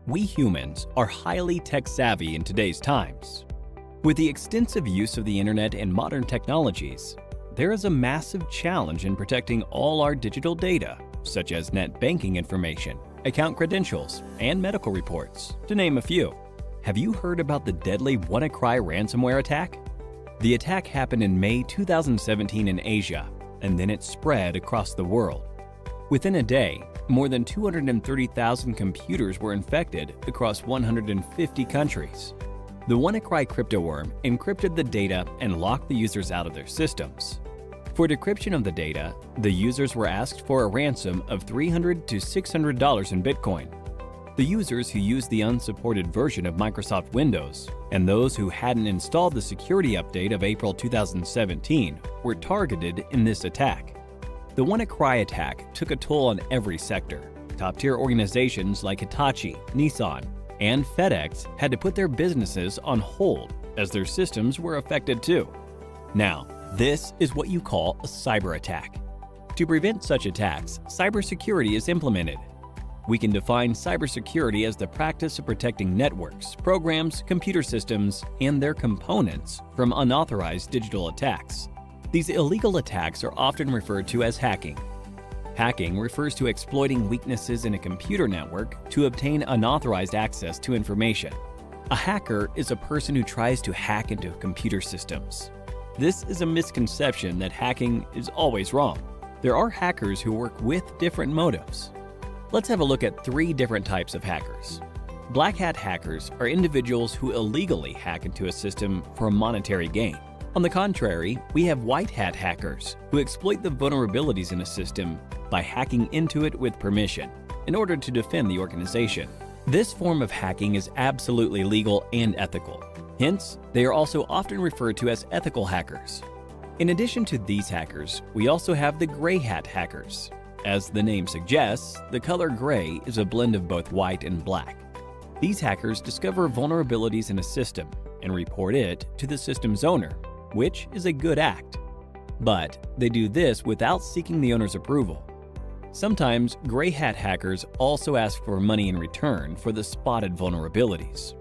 We humans are highly tech-savvy in today's times. With the extensive use of the internet and modern technologies, there is a massive challenge in protecting all our digital data, such as net banking information, account credentials, and medical reports, to name a few. Have you heard about the deadly WannaCry ransomware attack? The attack happened in May 2017 in Asia, and then it spread across the world. Within a day, more than 230,000 computers were infected across 150 countries. The WannaCry cryptoworm encrypted the data and locked the users out of their systems. For decryption of the data, the users were asked for a ransom of $300 to $600 in Bitcoin. The users who used the unsupported version of Microsoft Windows and those who hadn't installed the security update of April 2017 were targeted in this attack. The WannaCry attack took a toll on every sector. Top-tier organizations like Hitachi, Nissan, and FedEx had to put their businesses on hold as their systems were affected too. Now, this is what you call a cyber attack. To prevent such attacks, cybersecurity is implemented. We can define cybersecurity as the practice of protecting networks, programs, computer systems, and their components from unauthorized digital attacks. These illegal attacks are often referred to as hacking. Hacking refers to exploiting weaknesses in a computer network to obtain unauthorized access to information. A hacker is a person who tries to hack into computer systems. This is a misconception that hacking is always wrong. There are hackers who work with different motives. Let's have a look at 3 different types of hackers. Black hat hackers are individuals who illegally hack into a system for monetary gain. On the contrary, we have white hat hackers who exploit the vulnerabilities in a system by hacking into it with permission in order to defend the organization. This form of hacking is absolutely legal and ethical. Hence, they are also often referred to as ethical hackers. In addition to these hackers, we also have the gray hat hackers. As the name suggests, the color gray is a blend of both white and black. These hackers discover vulnerabilities in a system and report it to the system's owner, which is a good act. But they do this without seeking the owner's approval. Sometimes gray hat hackers also ask for money in return for the spotted vulnerabilities.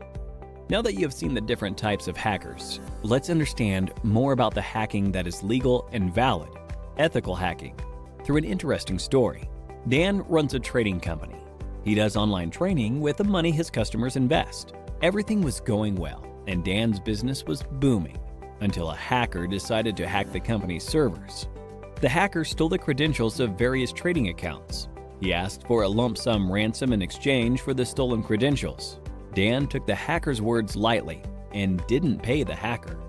Now that you have seen the different types of hackers, let's understand more about the hacking that is legal and valid, ethical hacking, through an interesting story. Dan runs a trading company. He does online training with the money his customers invest. Everything was going well, and Dan's business was booming, until a hacker decided to hack the company's servers. The hacker stole the credentials of various trading accounts. He asked for a lump sum ransom in exchange for the stolen credentials. Dan took the hacker's words lightly and didn't pay the hacker.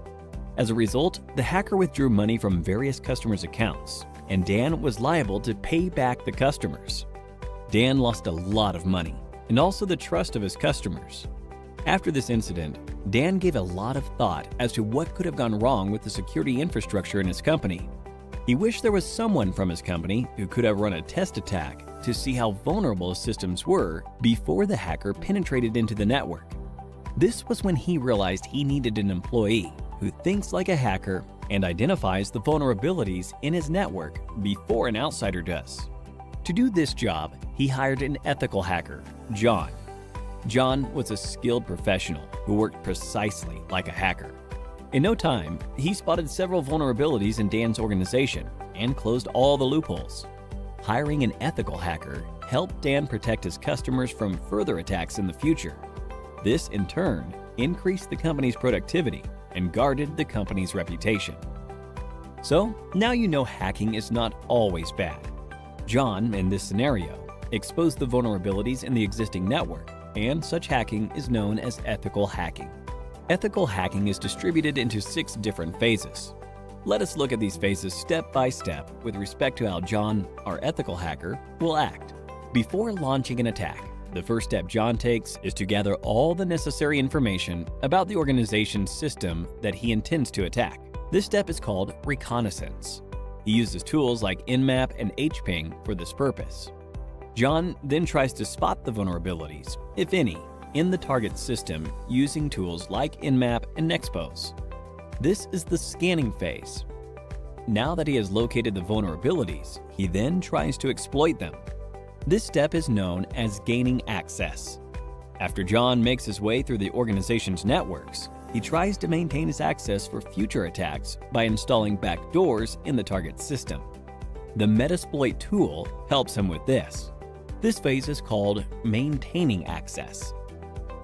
As a result, the hacker withdrew money from various customers' accounts, and Dan was liable to pay back the customers. Dan lost a lot of money and also the trust of his customers. After this incident, Dan gave a lot of thought as to what could have gone wrong with the security infrastructure in his company. He wished there was someone from his company who could have run a test attack to see how vulnerable his systems were before the hacker penetrated into the network. This was when he realized he needed an employee who thinks like a hacker and identifies the vulnerabilities in his network before an outsider does. To do this job, he hired an ethical hacker, John. John was a skilled professional who worked precisely like a hacker. In no time, he spotted several vulnerabilities in Dan's organization and closed all the loopholes. Hiring an ethical hacker helped Dan protect his customers from further attacks in the future. This, in turn, increased the company's productivity and guarded the company's reputation. So, now you know hacking is not always bad. John, in this scenario, exposed the vulnerabilities in the existing network, and such hacking is known as ethical hacking. Ethical hacking is distributed into 6 different phases. Let us look at these phases step by step with respect to how John, our ethical hacker, will act. Before launching an attack, the first step John takes is to gather all the necessary information about the organization's system that he intends to attack. This step is called reconnaissance. He uses tools like Nmap and Hping for this purpose. John then tries to spot the vulnerabilities, if any, in the target system using tools like Nmap and Nexpose. This is the scanning phase. Now that he has located the vulnerabilities, he then tries to exploit them. This step is known as gaining access. After John makes his way through the organization's networks, he tries to maintain his access for future attacks by installing backdoors in the target system. The Metasploit tool helps him with this. This phase is called maintaining access.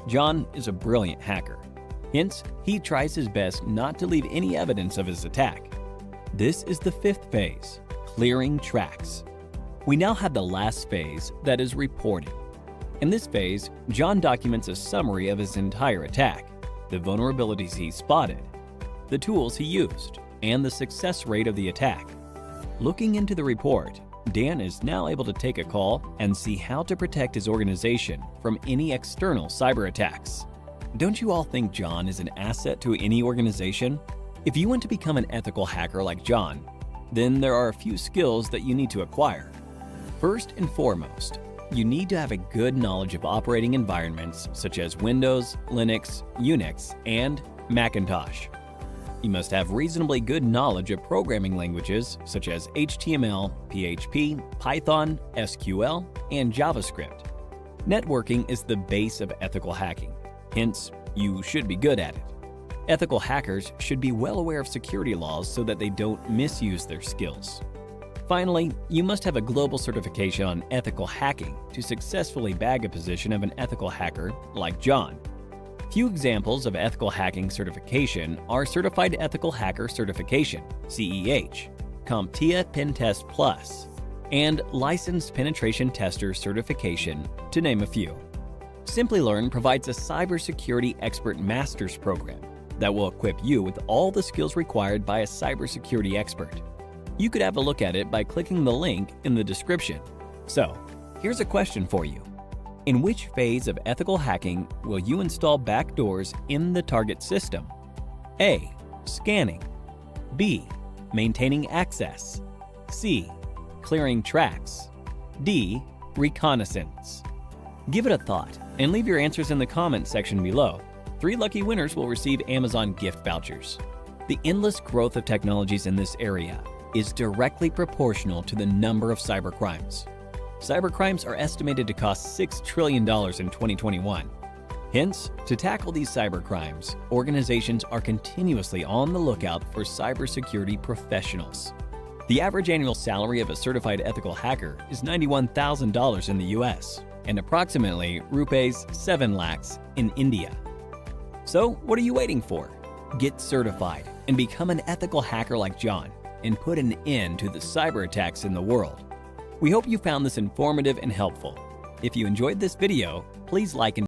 John is a brilliant hacker. Hence, he tries his best not to leave any evidence of his attack. This is the fifth phase, clearing tracks. We now have the last phase, that is reporting. In this phase, John documents a summary of his entire attack, the vulnerabilities he spotted, the tools he used, and the success rate of the attack. Looking into the report, Dan is now able to take a call and see how to protect his organization from any external cyber attacks. Don't you all think John is an asset to any organization? If you want to become an ethical hacker like John, then there are a few skills that you need to acquire. First and foremost, you need to have a good knowledge of operating environments such as Windows, Linux, Unix, and Macintosh. You must have reasonably good knowledge of programming languages such as HTML, PHP, Python, SQL, and JavaScript. Networking is the base of ethical hacking, hence, you should be good at it. Ethical hackers should be well aware of security laws so that they don't misuse their skills. Finally, you must have a global certification on ethical hacking to successfully bag a position of an ethical hacker like John. Few examples of ethical hacking certification are Certified Ethical Hacker Certification, CEH, CompTIA Pentest Plus, and Licensed Penetration Tester Certification, to name a few. Simplilearn provides a cybersecurity expert master's program that will equip you with all the skills required by a cybersecurity expert. You could have a look at it by clicking the link in the description. So, here's a question for you. In which phase of ethical hacking will you install backdoors in the target system? A. Scanning. B. Maintaining access. C. Clearing tracks. D. Reconnaissance. Give it a thought and leave your answers in the comments section below. 3 lucky winners will receive Amazon gift vouchers. The endless growth of technologies in this area is directly proportional to the number of cybercrimes. Cybercrimes are estimated to cost $6 trillion in 2021. Hence, to tackle these cybercrimes, organizations are continuously on the lookout for cybersecurity professionals. The average annual salary of a certified ethical hacker is $91,000 in the US and approximately rupees 7 lakhs in India. So, what are you waiting for? Get certified and become an ethical hacker like John and put an end to the cyber attacks in the world. We hope you found this informative and helpful. If you enjoyed this video, please like and